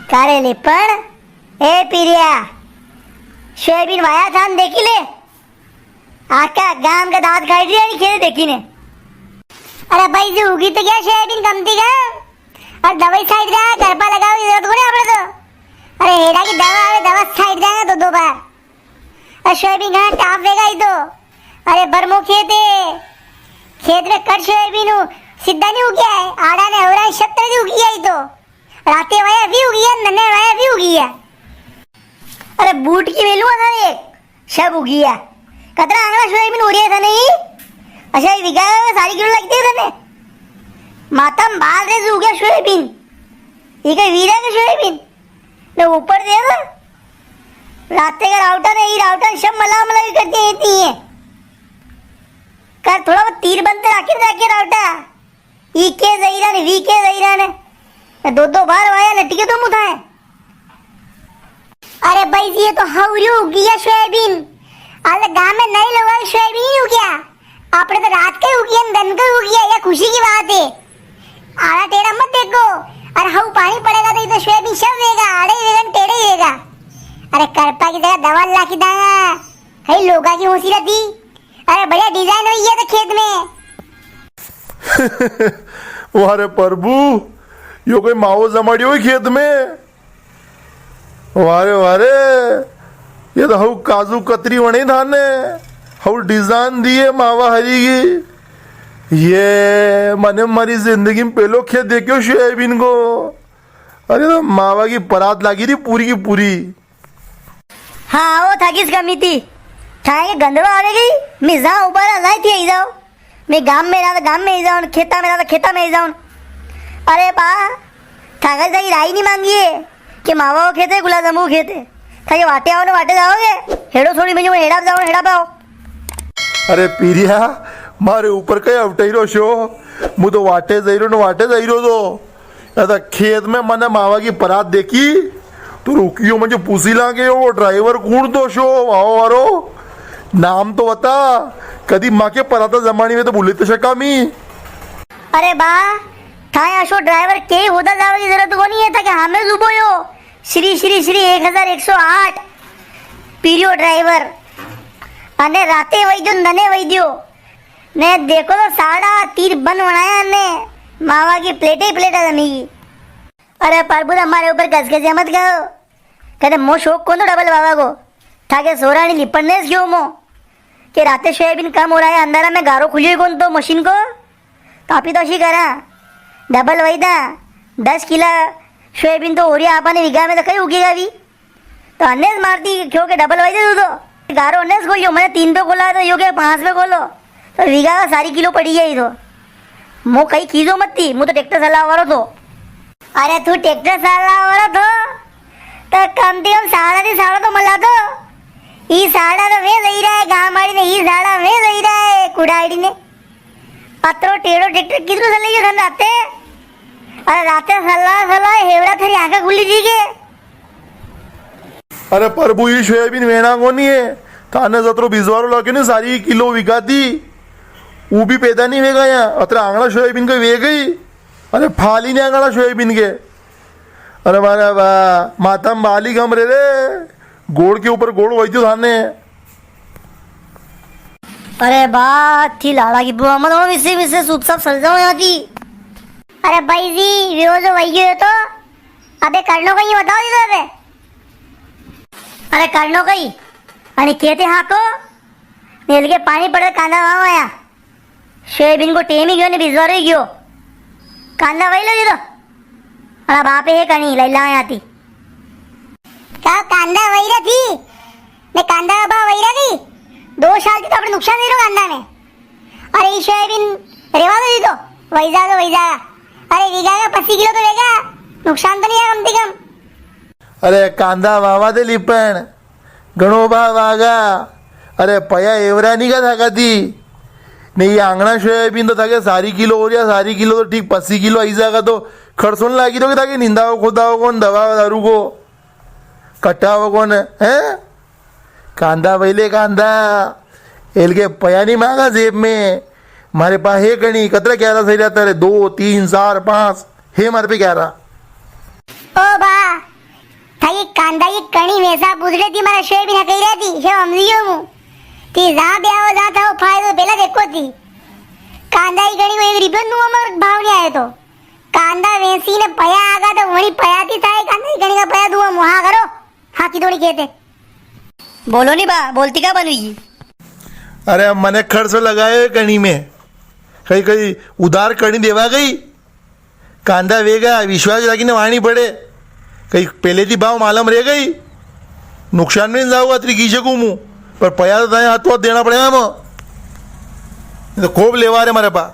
कारेली पण ए पिरिया सोयाबीन वाया था देखी ले आका गाम का दांत खाई रही है खेत देखी ने। अरे भाई जी उगी तो क्या सोयाबीन कमती का और दवाई साइड रहा करपा लगाओ जरूरत को आपने तो। अरे हेड़ा की दवा आवे दवा साइड जाएगा तो दो बार और सोयाबीन कहाँ टाप देगा ही तो। अरे बरमो खेत में कट सोयाबीन हूँ सीधा नहीं उगी है आड़ा ने हो रहा है शक्कर भी उगी है तो राते वाया भी उगी है नन्हे वाया भी उगी है। अरे बूट की वेलू था एक सब उगी है कतरा आंगला सोयाबीन हो रही है था नहीं अच्छा विगा सारी किलो लगती है था मातम बाल रे उग गया सोयाबीन ये कहीं वीरा का सोयाबीन ने ऊपर दे ना राते का राउटर है ये राउटर सब मला मला करती रहती है कर थोड़ा बहुत तीर बनते राके राउटा ई के जईरा ने वी के जईरा ने दो दो बार वाया ने टिके तो मुथा है। अरे भाई ये तो हवरी उगी है सोयाबीन अरे गांव में नए लोगों की सोयाबीन ही उगिया आपने तो रात के उगी है दिन के उगी है ये खुशी की बात है। आड़ा टेढ़ा मत देखो अरे हाउ पानी पड़ेगा तो ये तो सोयाबीन सब देगा आड़े ही देगा टेढ़े ही देगा। अरे करपा की जगह दवा ला के दाना है लोगा की होसी रहती। अरे बढ़िया डिजाइन हुई है तो खेत में वारे प्रभु यो कोई माओ जमाड़ी हुई खेत में वारे वारे ये तो हऊ काजू कतरी वणी धाने हऊ डिजाइन दिए मावा हरी की ये मने मारी जिंदगी में पहलो खेत देखियो सोयाबीन को। अरे तो मावा की परात लागी थी पूरी की पूरी। हाँ वो था किस कमी थी ठाए गंदवा आ गई मैं जाऊँ ऊपर लाई थी आई जाऊँ मैं गांव में रहा गांव में ही जाऊँ खेता में रहा खेता में ही जाऊँ। अरे बा ठाकर जाई राई नहीं मांगी है कि मावा को खेते गुलाब जामुन खेते था वाटे आओ ना वाटे जाओगे हेड़ो थोड़ी मुझे हेड़ा जाओ हेड़ा पाओ। अरे पीरिया मारे ऊपर कई अवटेरो शो मु तो वाटे जाइरो न वाटे जाइरो तो आता खेत में मने मावा की परात देखी तो रुकियो मुझे पूछी लागे वो ड्राइवर कौन तो शो वाओ वारो नाम तो बता कदी माँ के पराता जमानी में तो भूले तो शका मी। अरे बा था अशो ड्राइवर के होता जावे की जरूरत को नहीं है था कि हमें सुबह यो श्री श्री श्री 1108 पीरियो ड्राइवर अने राते वैद्यो नने वैद्यो ने देखो तो साड़ा तीर बन बनाया ने मावा की प्लेटे ही प्लेटा जमी की। अरे प्रभु हमारे ऊपर कस के मत गयो कहते मो शौक कौन तो डबल बाबा को था के सोरानी लिपड़ने क्यों मो कि राते सोयाबीन कम हो रहा है अंदर में गारो खुली कौन तो मशीन को कापी तो अशी करा डबल वही था 10 किला सोयाबीन तो हो रही आपने विघा में तो कहीं उगेगा भी तो अन्नेस मारती क्यों के डबल वही दे तो गारो अन्नेस खोलियो मैंने 3 पे खोला तो यो के 5 पे खोलो तो विघा का सारी किलो पड़ी गई तो मो कहीं खींचो मत थी मु तो ट्रैक्टर चला वालो तो। अरे तू ट्रैक्टर चला वालो तो कम से कम साड़ा तो मला तो ई साड़ा तो वे दई रहा है गांव ने ई साड़ा वे दई रहा है कुड़ाड़ी ने अतरो टेढ़ो ट्रैक्टर कितनो चले गए धन राते अरे राते सला हेवड़ा थरी आंखें खुली थी के। अरे प्रभु ये सोयाबीन वेना कोनी है थाने जत्रो बिजवारो लाके ने सारी किलो विकाती वो भी पैदा नहीं वेगा यहाँ अत्र आंगला सोयाबीन को वे गई अरे फाली ने आंगला सोयाबीन के। अरे मारे बा माता बाली गम रे गोड़ के ऊपर गोड़ वही थाने। अरे बात थी लाड़ा की बुआ मत मिसे सूप सब सल जाओ यहाँ की। अरे भाई जी वो जो वही है तो अबे करनो कहीं बताओ जी अबे अरे करनो कहीं अरे कहते हाँ को नील के पानी पड़े कांदा वहाँ आया सोयाबीन को टेम ही गयो ने भिजवा रही गयो कांदा वही लगी तो अरे बाप है कहीं लैला आती क्या कांदा वही रही ने कांदा का भाव वही रही 2 साल की तो अपने नुकसान दे रहा कांदा में। अरे ये सोयाबीन रेवा दो तो वही जा अरे वीघा का 25 किलो तो लेगा नुकसान तो नहीं है कम से कम। अरे कांदा वावा दे लिपण घणो भाव आगा अरे पया एवरा नहीं का था थी नहीं आंगना सोयाबीन तो था के सारी किलो हो रहा सारी किलो तो ठीक 25 किलो आई जाएगा तो खड़सोन लागी तो था कि निंदा हो खोदा हो कौन दवा दारू को कट्टा हो कौन है कांदा वैले कांदा एल के पया नहीं मांगा जेब में मारे पास है कहीं कतरा कह रहा सही रहता रे 2 3 4 5 हे मारे पे कह रहा ओ बा કાંદાની કણી વેસા પૂછડેથી મારા શેર બી નકઈ રહેતી છે સમજી ગયો હું તે જા બે આવો જા થાવ ફાયદો પેલા દેખો તી કાંદાની કણી એક રૂપિયો નું અમાર ભાવ નહીં આવ્યો તો કાંદા વેચીને પયા આગા તો વળી પયાથી થાય કાંદાની કણી કા પયા દુआ મુहा करो हाकी थोड़ी कहते बोलो नहीं बा बोलती क्या बनवी अरे मैंने खर्च लगाए कणी में कहीं कहीं उधार कणी देवा गई कांदा वेगा विश्वास રાખીને વાણી પડે કઈ પહેલેથી ભાવ માલમ રહે ગઈ નુકસાન में जाऊंगा अतरी की શકું હું पर પૈસા તો ત્યાં હાથો દેना પડે આમાં તો ખૂબ લેવા રે મારે પા